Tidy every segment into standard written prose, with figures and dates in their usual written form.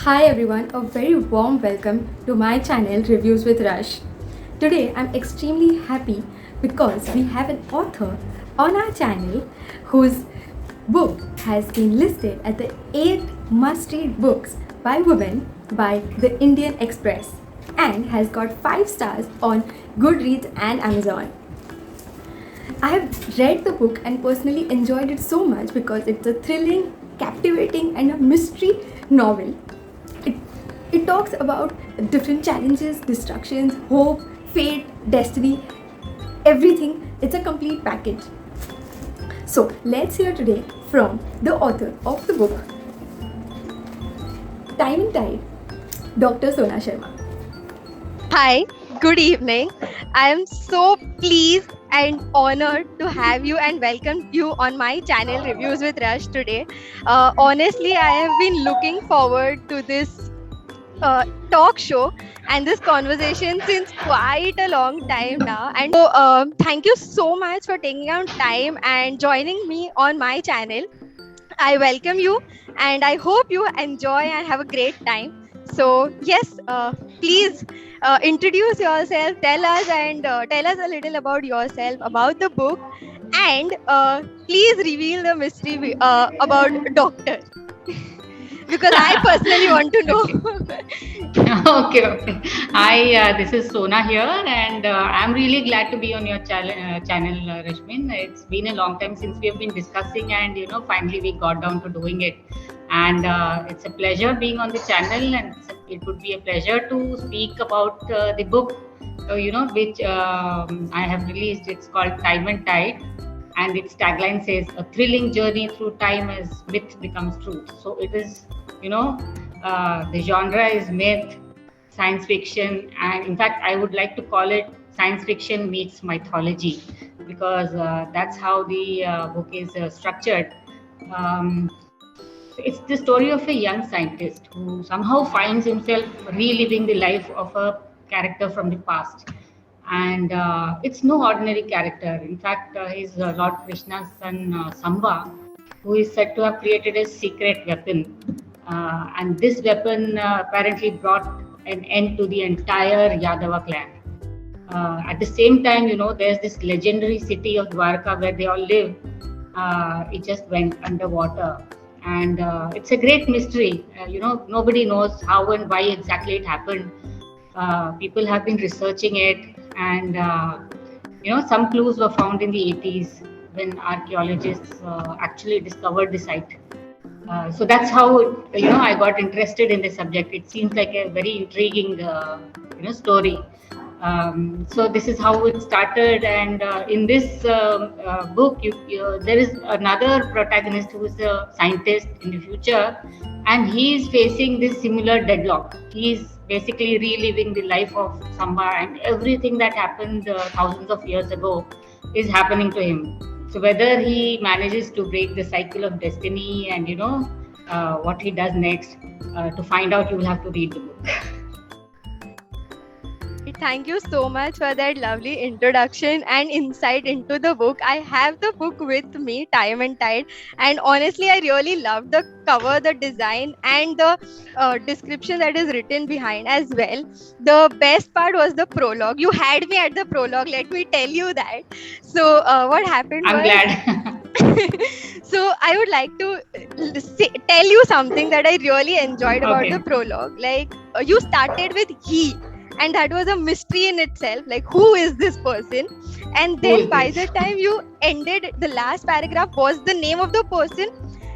Hi everyone, a very warm welcome to my channel Reviews with Rush. Today I'm extremely happy because we have an author on our channel whose book has been listed at the 8 must-read books by women by the Indian Express and has got 5 stars on Goodreads and Amazon. I have read the book and personally enjoyed it so much because it's a thrilling, captivating, and a mystery novel. It, it talks about different challenges, distractions, hope, fate, destiny, everything. It's a complete package. So let's hear today from the author of the book, Time and Tide, Dr. Sona Sharma. Hi, good evening. I am so pleased and honored to have you and welcome you on my channel Reviews with Rush today. Honestly, I have been looking forward to this talk show and this conversation since quite a long time now. And so, thank you so much for taking out time and joining me on my channel. I welcome you and I hope you enjoy and have a great time. So, yes, please introduce yourself, tell us a little about yourself, about the book, and please reveal the mystery about Doctor because I personally want to Okay. know. Okay. Hi, this is Sona here, and I'm really glad to be on your channel, Rashmin. It's been a long time since we have been discussing, and finally we got down to doing it. And it's a pleasure being on the channel, and it would be a pleasure to speak about the book, which I have released. It's called Time and Tide, and its tagline says, "A thrilling journey through time as myth becomes truth." So it is, the genre is myth, science fiction, and in fact, I would like to call it science fiction meets mythology because that's how the book is structured. Um, it's the story of a young scientist who somehow finds himself reliving the life of a character from the past. And it's no ordinary character. In fact, he's Lord Krishna's son, Samba, who is said to have created a secret weapon. And this weapon apparently brought an end to the entire Yadava clan. At the same time, there's this legendary city of Dwarka where they all live. It just went underwater. And it's a great mystery. Nobody knows how and why exactly it happened. People have been researching it, and some clues were found in the 80s when archaeologists actually discovered the site. So that's how I got interested in the subject. It seems like a very intriguing story. So this is how it started, and in this book, there is another protagonist who is a scientist in the future, and he is facing this similar deadlock. He is basically reliving the life of Samba, and everything that happened thousands of years ago is happening to him. So whether he manages to break the cycle of destiny, and what he does next, to find out, you will have to read the book. Thank you so much for that lovely introduction and insight into the book. I have the book with me, Time and Tide, and honestly, I really love the cover, the design, and the description that is written behind as well. The best part was the prologue. You had me at the prologue, let me tell you that. So, what happened I'm was. glad. So I would like to tell you something that I really enjoyed about the Okay. prologue. Like you started with he, and that was a mystery in itself. Like who is this person? And Who then is by this? the time you ended, the last paragraph was the name of the person.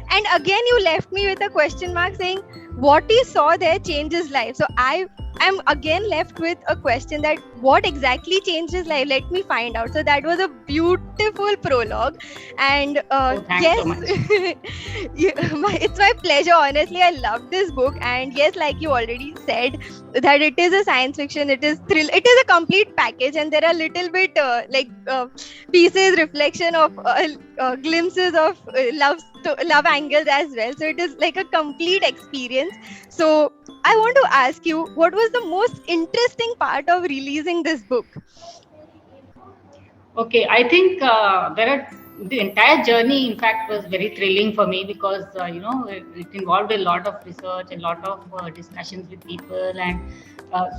And again, you left me with a question mark saying, what he saw there changed his life. So I am again left with a question that what exactly changed his life? Let me find out. So that was a beautiful prologue. And Oh, thanks yes, so much. it's my pleasure. Honestly, I love this book. And yes, like you already said, that it is a science fiction. It is thrill. It is a complete package. And there are little bit pieces, reflection of glimpses of love angles as well. So it is like a complete experience. So I want to ask you, what was the most interesting part of releasing this book? Okay, I think there are the entire journey, in fact, was very thrilling for me because it involved a lot of research, a lot of discussions with people, and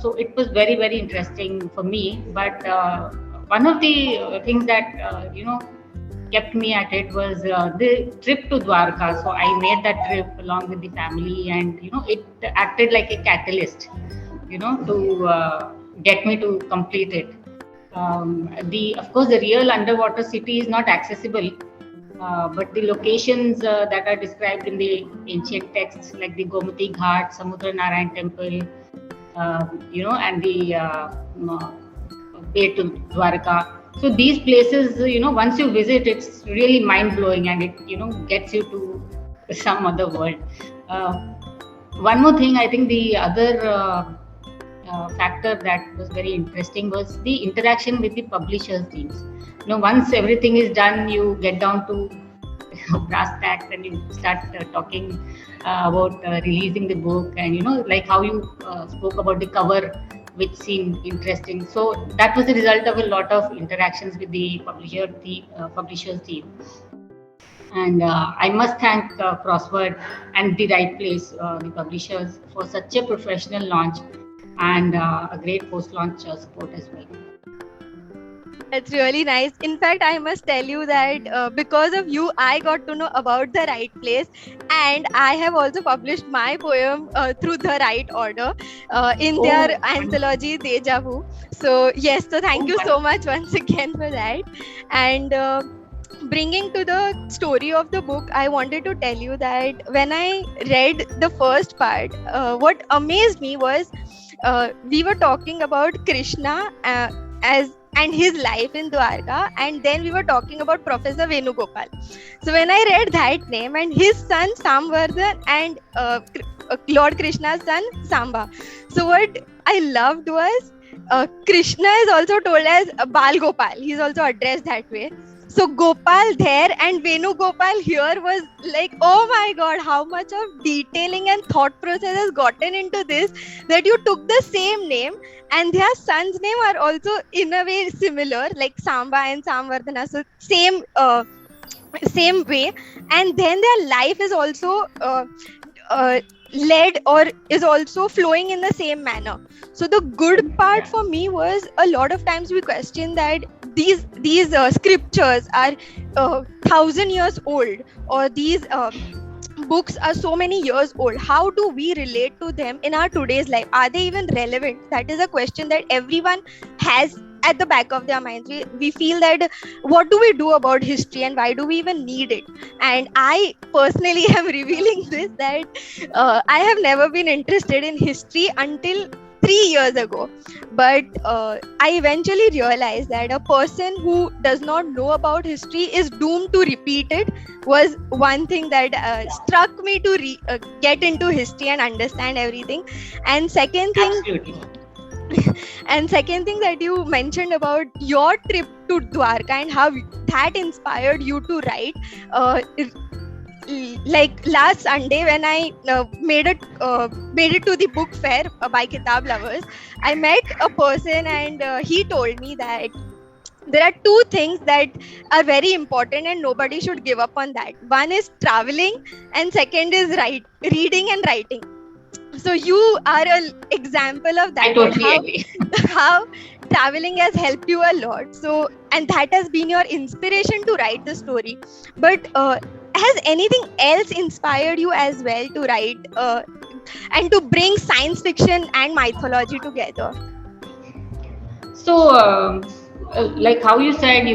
so it was very very interesting for me. But one of the things that kept me at it was the trip to Dwarka. So I made that trip along with the family, and it acted like a catalyst, to get me to complete it. The Of course, the real underwater city is not accessible, but the locations that are described in the ancient texts, like the Gomati Ghat, Samudra Narayan Temple, and the way to Dwarka. So these places, once you visit, it's really mind blowing, and it gets you to some other world. One more thing, I think the other factor that was very interesting was the interaction with the publishers teams. Once everything is done, you get down to brass tacks and you start talking about releasing the book, and like how you spoke about the cover, which seemed interesting. So that was the result of a lot of interactions with the publishers team. And I must thank Crossword and The Right Place, the publishers, for such a professional launch and a great post-launch support as well. That's really nice. In fact, I must tell you that because of you, I got to know about The Right Place, and I have also published my poem through The Right Order in their anthology Deja Vu. So yes, so thank you so much once again for that. And bringing to the story of the book, I wanted to tell you that when I read the first part, what amazed me was we were talking about Krishna as and his life in Dwarka, and then we were talking about Professor Venu Gopal. So when I read that name and his son Samvardhan and Lord Krishna's son Samba, so what I loved was Krishna is also told as Bal Gopal. He's also addressed that way. So Gopal there and Venu Gopal here was like, oh my god, how much of detailing and thought process has gotten into this, that you took the same name and their son's name are also in a way similar, like Samba and Samvardhana. So same way, and then their life is also led or is also flowing in the same manner. So the good part for me was a lot of times we question that these scriptures are 1,000 years old, or these books are so many years old. How do we relate to them in our today's life? Are they even relevant? That is a question that everyone has at the back of their minds. We feel that what do we do about history and why do we even need it? And I personally am revealing this that I have never been interested in history until 3 years ago, but I eventually realized that a person who does not know about history is doomed to repeat it, was one thing that struck me to get into history and understand everything. And second thing, Absolutely. and second thing that you mentioned about your trip to Dwarka and how that inspired you to write. Like last Sunday when I made it to the book fair by Kitab Lovers, I met a person and he told me that there are two things that are very important and nobody should give up on that. One is traveling and second is reading and writing. So you are an example of that. I totally agree. How traveling has helped you a lot. So, and that has been your inspiration to write the story. But has anything else inspired you as well to write and to bring science fiction and mythology together? So, like how you said,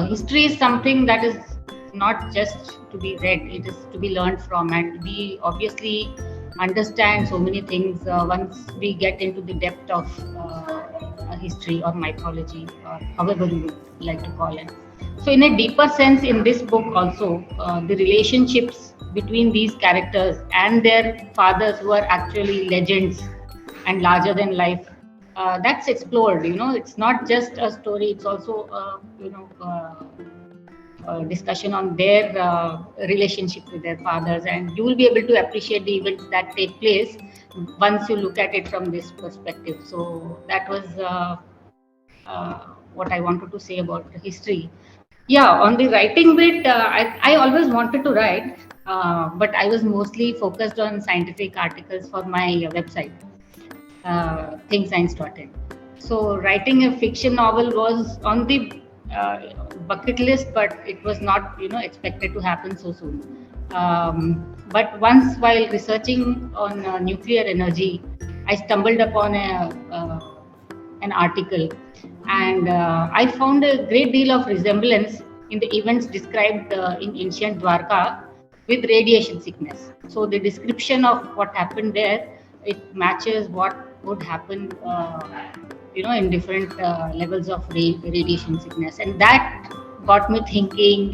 history is something that is not just to be read; it is to be learned from, and we obviously understand so many things once we get into the depth of a history or mythology, or however you would like to call it. So, in a deeper sense, in this book also, the relationships between these characters and their fathers, who are actually legends and larger than life, that's explored. It's not just a story; it's also discussion on their relationship with their fathers, and you will be able to appreciate the events that take place once you look at it from this perspective. So that was what I wanted to say about history. Yeah, on the writing bit, I always wanted to write, but I was mostly focused on scientific articles for my website, ThinkScience.in. So writing a fiction novel was on the bucket list, but it was not, expected to happen so soon. But once, while researching on nuclear energy, I stumbled upon an article, and I found a great deal of resemblance in the events described in ancient Dwarka with radiation sickness. So the description of what happened there, it matches what would happen, in different levels of radiation sickness, and that got me thinking,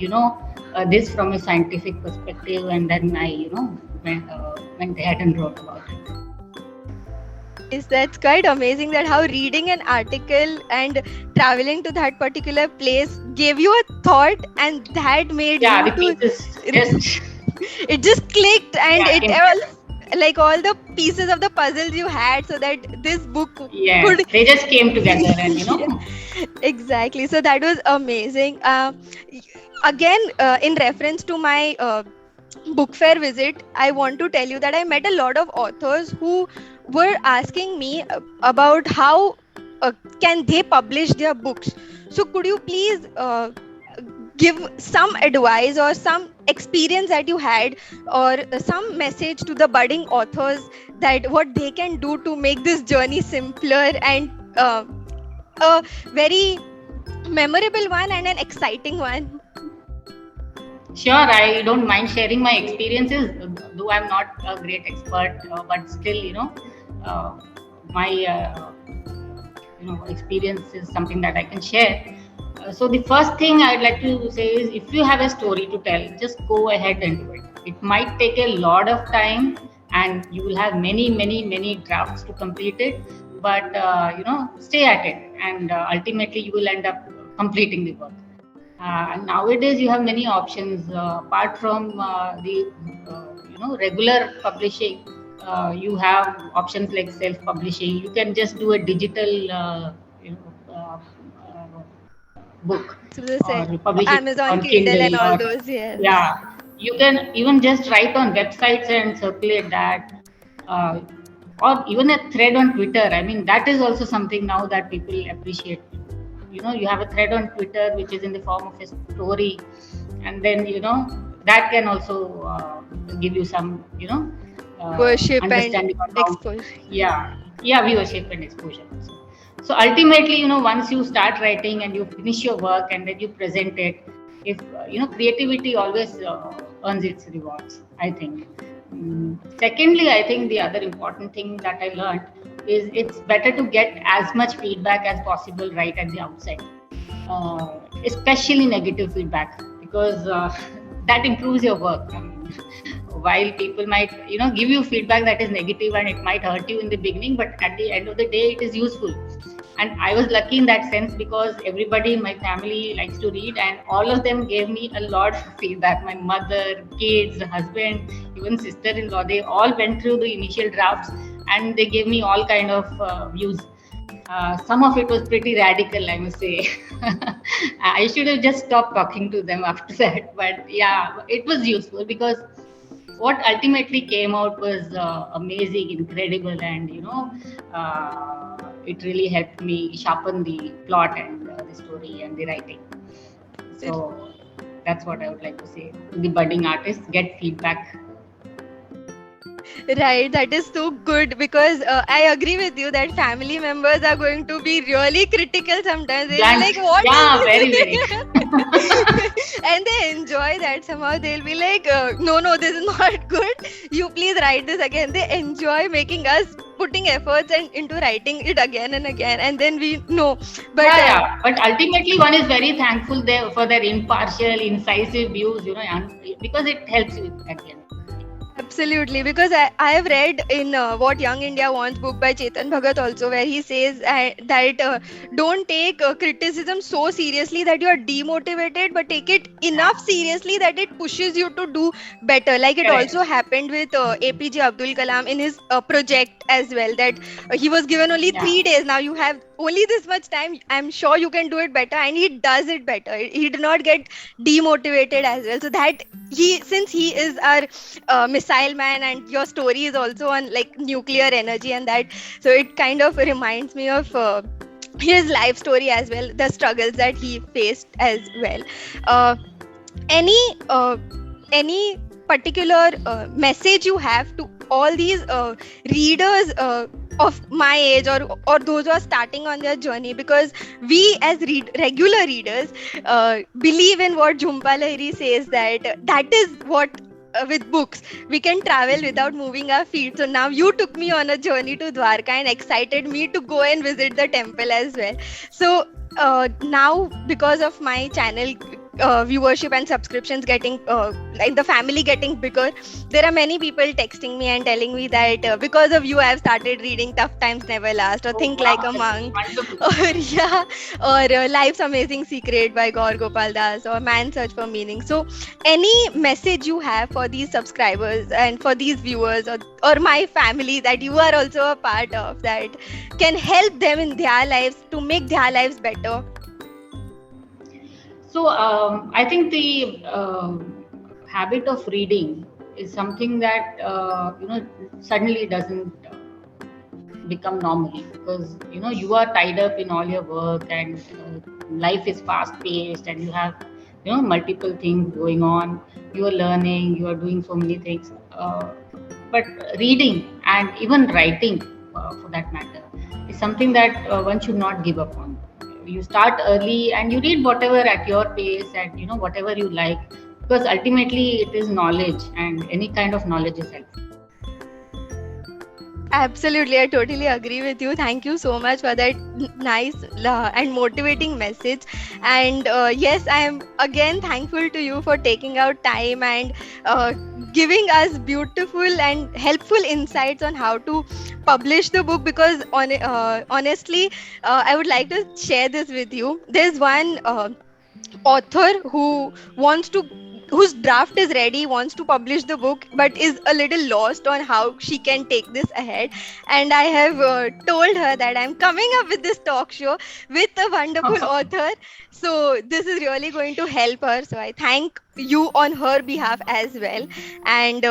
this from a scientific perspective, and then I, went ahead and wrote about it. Is that's quite amazing that how reading an article and traveling to that particular place gave you a thought, and that made Yeah, you the to pieces just it just clicked, and yeah, it came all like all the pieces of the puzzles you had, so that this book yes, could they just came together, and yeah, exactly. So that was amazing. Again, in reference to my book fair visit, I want to tell you that I met a lot of authors who were asking me about how uh, can they publish their books. So could you please give some advice or some experience that you had, or some message to the budding authors, that what they can do to make this journey simpler and a very memorable one and an exciting one? sure, I don't mind sharing my experiences, though I'm not a great expert, but still, uh, my experience is something that I can share. So the first thing I'd like to say is, if you have a story to tell, just go ahead and do it. It might take a lot of time, and you will have many, many, many drafts to complete it. But stay at it, and ultimately you will end up completing the work. And nowadays you have many options apart from the regular publishing. You have options like self-publishing. You can just do a digital you know, book, So they or say you publish it Amazon on Kindle Kindle, and all or those, yes. yeah, you can even just write on websites and circulate that, uh, or even a thread on Twitter. I mean, that is also something now that people appreciate. You have a thread on Twitter which is in the form of a story, and then that can also give you some Worship and understanding on how, exposure. yeah, viewership and exposure also. So ultimately, once you start writing and you finish your work and then you present it, if creativity always earns its rewards, I think. Secondly, I think the other important thing that I learned is, it's better to get as much feedback as possible right at the outset, especially negative feedback, because that improves your work. I mean, while people might give you feedback that is negative and it might hurt you in the beginning, but at the end of the day it is useful. And I was lucky in that sense, because everybody in my family likes to read, and all of them gave me a lot of feedback. My mother, kids, husband, even sister-in-law, they all went through the initial drafts, and they gave me all kind of views. Some of it was pretty radical, I must say. I should have just stopped talking to them after that. But yeah, it was useful, because what ultimately came out was amazing, incredible, and it really helped me sharpen the plot and the story and the writing. So that's what I would like to say to the budding artists: get feedback. Right, that is so good, because I agree with you that family members are going to be really critical sometimes. They'll be Blunt, like, what yeah, is very, very. this? And they enjoy that somehow. They'll be like, no, no, this is not good. You please write this again. They enjoy making us putting efforts and into writing it again and again. And then we know. But Yeah, yeah. But ultimately, one is very thankful there for their impartial, incisive views, and because it helps you at the end. absolutely, because I have read in What Young India Wants book by Chetan Bhagat also, where he says that don't take criticism so seriously that you are demotivated, but take it Yeah, enough seriously that it pushes you to do better. Like it correct. also happened with APJ Abdul Kalam in his project as well, that he was given only Yeah, 3 days. Now you have only this much time, I'm sure you can do it better, and he does it better. He did not get demotivated as well. So that since he is our missile man, and your story is also on like nuclear energy and that, so it kind of reminds me of his life story as well, the struggles that he faced as well. uh, any any particular message you have to all these readers of my age, or those who are starting on their journey? Because we as regular readers believe in what Jhumpa Lahiri says, that is what with books we can travel without moving our feet. So now you took me on a journey to Dwarka and excited me to go and visit the temple as well. So now, because of my channel viewership and subscriptions getting like the family getting bigger, there are many people texting me and telling me that because of you I've started reading Tough Times Never Last, or Oh, Think wow, Like a that's Monk, wonderful. or yeah, or Life's Amazing Secret by Gaur Gopal Das, or Man's Search for Meaning. So any message you have for these subscribers and for these viewers, or my family that you are also a part of, that can help them in their lives to make their lives better? So I think the habit of reading is something that suddenly doesn't become normal, because you are tied up in all your work, and life is fast paced, and you have multiple things going on. You are learning, you are doing so many things, but reading and even writing, for that matter, is something that one should not give up on. You start early and you read whatever at your pace, and whatever you like, because ultimately it is knowledge, and any kind of knowledge is helpful. Absolutely, I totally agree with you. Thank you so much for that nice and motivating message. And yes, I am again thankful to you for taking out time and giving us beautiful and helpful insights on how to publish the book. Because honestly, I would like to share this with you. There's one author wants to whose draft is ready, wants to publish the book, but is a little lost on how she can take this ahead. And I have told her that I'm coming up with this talk show with a wonderful author, so this is really going to help her. So I thank you on her behalf as well. And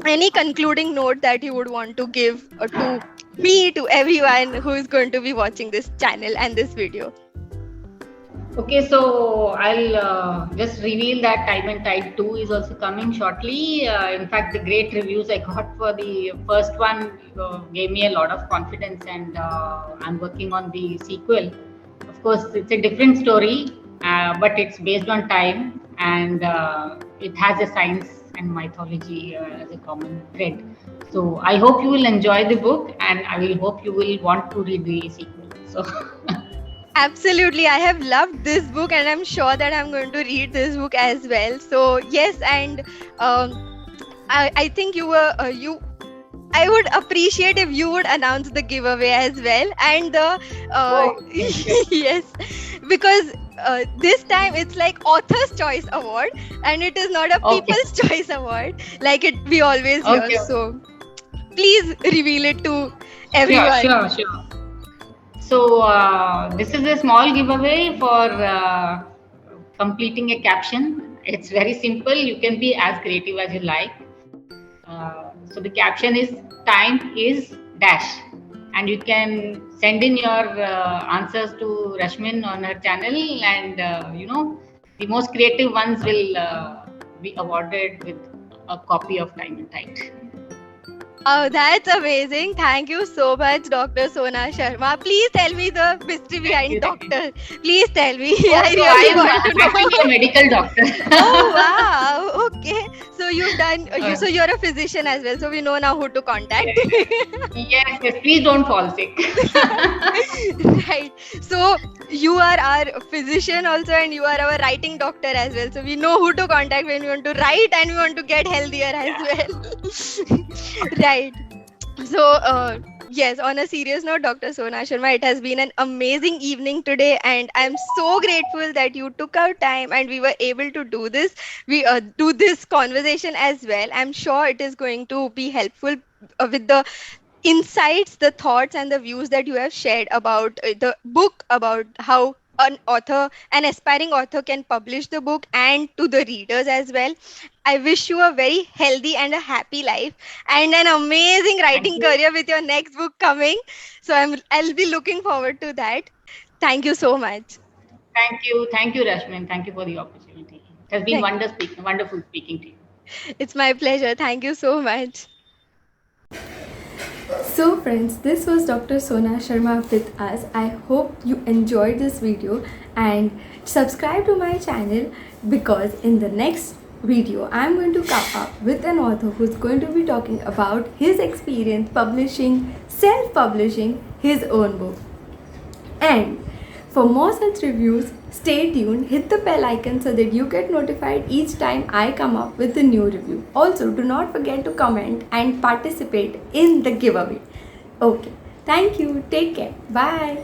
any concluding note that you would want to give to me, to everyone who is going to be watching this channel and this video? Okay, so I'll just reveal that Time and Tide 2 is also coming shortly. In fact, the great reviews I got for the first one gave me a lot of confidence, and I'm working on the sequel. Of course, it's a different story, but it's based on time, and it has a science and mythology as a common thread. So I hope you will enjoy the book, and I will hope you will want to read the sequel. So. Absolutely, I have loved this book, and I'm sure that I'm going to read this book as well. So yes, and I think you were you. I would appreciate if you would announce the giveaway as well, and the Oh, okay. yes, because this time it's like Author's Choice Award, and it is not a Okay. People's Choice Award like it we always hear. Okay. So please reveal it to Sure, everyone. sure, sure. So this is a small giveaway for completing a caption. It's very simple. You can be as creative as you like. So the caption is "Time is dash," and you can send in your answers to Rashmin on her channel, and the most creative ones will be awarded with a copy of Time and Tide. Oh, that's amazing. Thank you so much, Dr. Sona Sharma. Please tell me the mystery Thank behind you, thank you. doctor. Please tell me. Oh, I so I really am want to actually a know. medical doctor. Oh, wow. Okay. So you've done Uh, so you're a physician as well. So we know now who to contact. yes, yes, yes. Please don't fall sick. Right. So you are our physician also, and you are our writing doctor as well. So we know who to contact when we want to write and we want to get healthier as Yeah. well. Right. So, yes, on a serious note, Dr. Sona Sharma, it has been an amazing evening today, and I'm so grateful that you took out time and we were able to do this. We do this conversation as well. I'm sure it is going to be helpful with the insights, the thoughts, and the views that you have shared about the book, about how an aspiring author can publish the book, and to the readers as well. I wish you a very healthy and a happy life and an amazing Thank writing you. career with your next book coming. So I'll be looking forward to that. Thank you so much. Thank you. Thank you, Rashmin. Thank you for the opportunity. It has been Thank wonderful speaking to you. It's my pleasure. Thank you so much. So friends, this was Dr. Sona Sharma with us. I hope you enjoyed this video and subscribe to my channel, because in the next video I'm going to come up with an author who's going to be talking about his experience self-publishing his own book. And for more such reviews, stay tuned, hit the bell icon so that you get notified each time I come up with a new review. Also, do not forget to comment and participate in the giveaway. Okay, thank you, take care, bye.